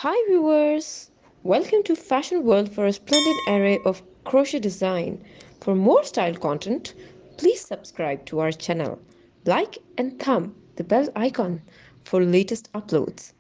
Hi viewers! Welcome to Fashion World for a splendid array of crochet design. For more style content, please subscribe to our channel. Like and thumb the bell icon for latest uploads.